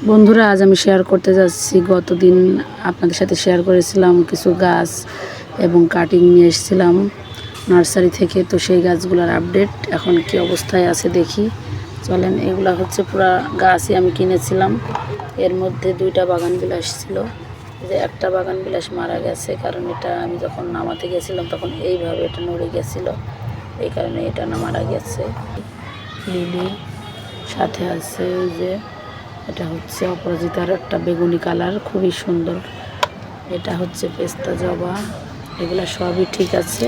বন্ধুরা, আজ আমি শেয়ার করতে যাচ্ছি গতদিন আপনাদের সাথে শেয়ার করেছিলাম কিছু গাছ এবং কাটিং নিয়ে এসেছিলাম নার্সারি থেকে। তো সেই গাছগুলোর আপডেট এখন কি অবস্থায় আছে দেখি চলেন। এগুলা হচ্ছে পুরা গাছই আমি কিনেছিলাম। এর মধ্যে দুইটা বাগান বিলাস ছিল, যে একটা বাগান বিলাস মারা গেছে, কারণ এটা আমি যখন নামাতে গেছিলাম তখন এইভাবে এটা নড়ে গেছিল, এই কারণে এটা না মারা গেছে। লিলি সাথে আছে যে এটা হচ্ছে অপরাজিতার একটা বেগুনি কালার, খুবই সুন্দর। এটা হচ্ছে পেস্তা জবা, এগুলো সবই ঠিক আছে।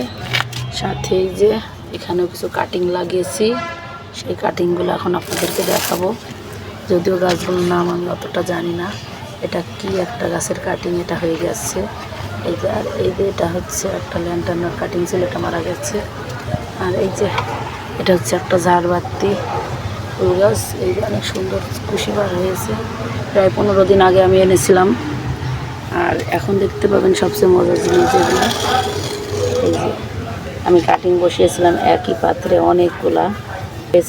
সাথে যে এখানেও কিছু কাটিং লাগিয়েছি, সেই কাটিংগুলো এখন আপনাদেরকে দেখাবো। যদিও গাছগুলোর নাম আমি অতটা জানি না। এটা কি একটা গাছের কাটিং, এটা হয়ে গেছে এই যে। আর এই যে এটা হচ্ছে একটা ল্যান্টার্নের কাটিং ছিল, এটা মারা গেছে। আর এই যে এটা হচ্ছে একটা ঝাড়বাতি ফুল গাছ, এই যে অনেক সুন্দর কুশি বার হয়েছে। প্রায় 15 দিন আগে আমি এনেছিলাম। আর এখন দেখতে পাবেন সবচেয়ে মজার জিনিস যেগুলো, এই যে আমি কাটিং বসিয়েছিলাম একই পাত্রে অনেকগুলা,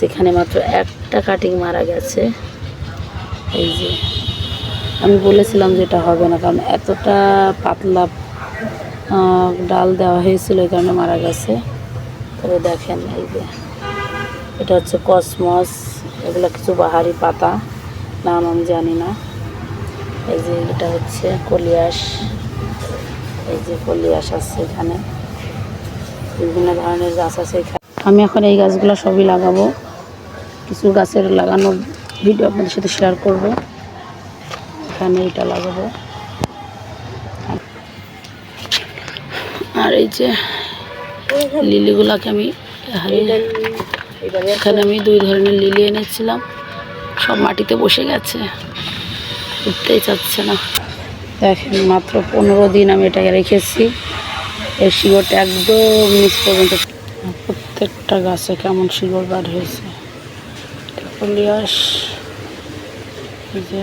এখানে মাত্র একটা কাটিং মারা গেছে। এই যে আমি বলেছিলাম যে এটা হবে না, কারণ এতটা পাতলা ডাল দেওয়া হয়েছিল, এই কারণে মারা গেছে। তবে দেখেন এই যে এটা হচ্ছে কসমস, এগুলো কিছু বাহারি পাতা, নাম আমি জানি না। এই যে এটা হচ্ছে কলিয়াস, এই যে কলিয়াস আছে এখানে, বিভিন্ন ধরনের গাছ আছে এখানে। আমি এখন এই গাছগুলো সবই লাগাবো, কিছু গাছের লাগানোর ভিডিও আপনাদের সাথে শেয়ার করব। এখানে এটা লাগাবো। আর এই যে লিলিগুলাকে আমি এখানে আমি 2 ধরনের লিলি এনেছিলাম, সব মাটিতে বসে গেছে, উঠতেই চাচ্ছে না। দেখেন মাত্র 15 দিন আমি এটাকে রেখেছি, এই শিকড়টা একদম নিচ পর্যন্ত। প্রত্যেকটা গাছে কেমন শিকড় বার হয়েছে। কলিয়াস, এই যে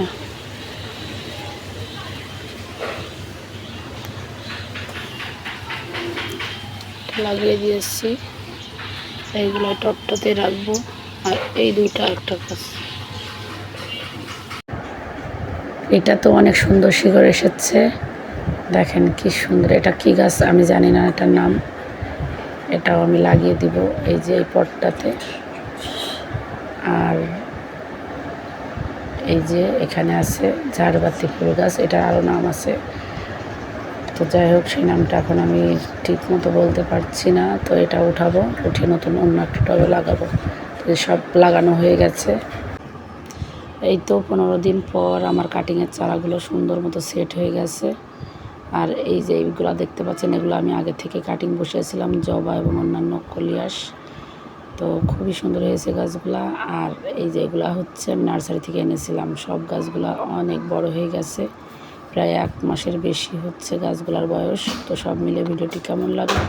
লাগিয়ে দিয়েছি, এইগুলো টপটাতে রাখবো। আর এই দুইটা একটা গাছ, এটা তো অনেক সুন্দর শিকড় এসেছে, দেখেন কি সুন্দর। এটা কি গাছ আমি জানি না, এটার নাম। এটাও আমি লাগিয়ে দিব এই যে এই পটটাতে। আর এই যে এখানে আছে ঝাড়বাতি ফুল গাছ, এটা আরও নাম আছে। তো যাই হোক, সেই নামটা এখন আমি ঠিক মতো বলতে পারছি না। তো এটা উঠাবো, উঠে নতুন অন্য একটা টবে লাগাবো। তো সব লাগানো হয়ে গেছে। এই তো 15 দিন পর আমার কাটিংয়ের চারাগুলো সুন্দর মতো সেট হয়ে গেছে। আর এই যে এইগুলো দেখতে পাচ্ছেন, এগুলো আমি আগে থেকে কাটিং বসিয়েছিলাম, জবা এবং অন্যান্য কলিয়াস। তো খুবই সুন্দর হয়েছে গাছগুলা। আর এই যে এগুলো হচ্ছে আমি নার্সারি থেকে এনেছিলাম, সব গাছগুলা অনেক বড় হয়ে গেছে, প্রায় 1 মাসের বেশি হচ্ছে গাছগুলার বয়স। তো সব মিলে ভিডিওটি কেমন লাগলো